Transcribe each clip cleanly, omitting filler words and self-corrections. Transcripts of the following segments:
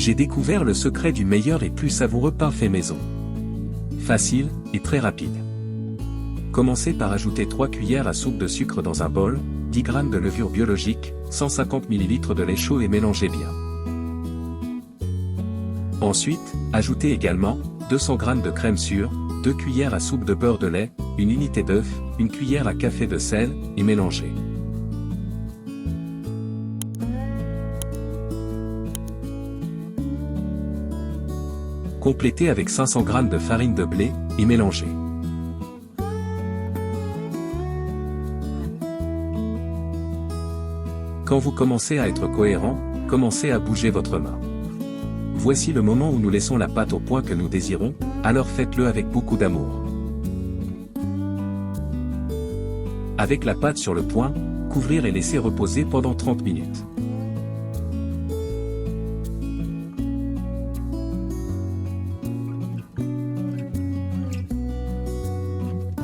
J'ai découvert le secret du meilleur et plus savoureux pain fait maison. Facile et très rapide. Commencez par ajouter 3 cuillères à soupe de sucre dans un bol, 10 g de levure biologique, 150 ml de lait chaud et mélangez bien. Ensuite, ajoutez également 200 g de crème sûre, 2 cuillères à soupe de beurre de lait, une unité d'œuf, 1 cuillère à café de sel, et mélangez. Complétez avec 500 g de farine de blé, et mélangez. Quand vous commencez à être cohérent, commencez à bouger votre main. Voici le moment où nous laissons la pâte au point que nous désirons, alors faites-le avec beaucoup d'amour. Avec la pâte sur le point, couvrir et laisser reposer pendant 30 minutes.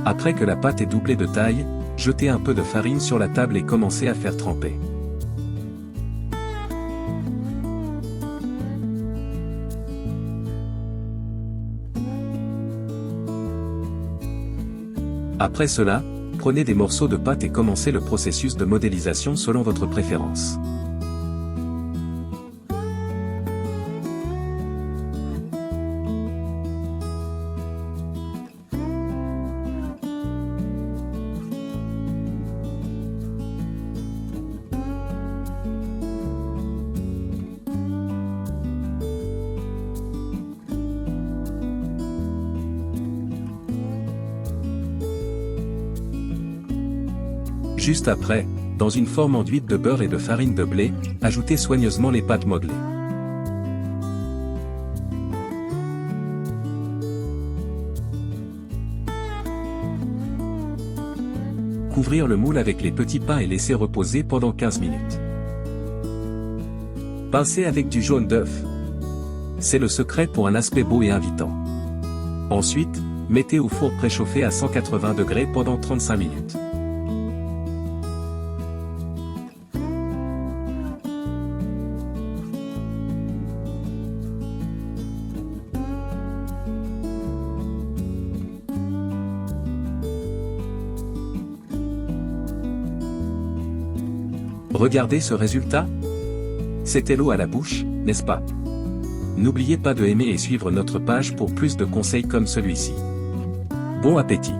Après que la pâte est doublée de taille, jetez un peu de farine sur la table et commencez à faire tremper. Après cela, prenez des morceaux de pâte et commencez le processus de modélisation selon votre préférence. Juste après, dans une forme enduite de beurre et de farine de blé, ajoutez soigneusement les pâtes modelées. Couvrir le moule avec les petits pains et laisser reposer pendant 15 minutes. Pincez avec du jaune d'œuf. C'est le secret pour un aspect beau et invitant. Ensuite, mettez au four préchauffé à 180 degrés pendant 35 minutes. Regardez ce résultat? C'était l'eau à la bouche, n'est-ce pas? N'oubliez pas de aimer et suivre notre page pour plus de conseils comme celui-ci. Bon appétit!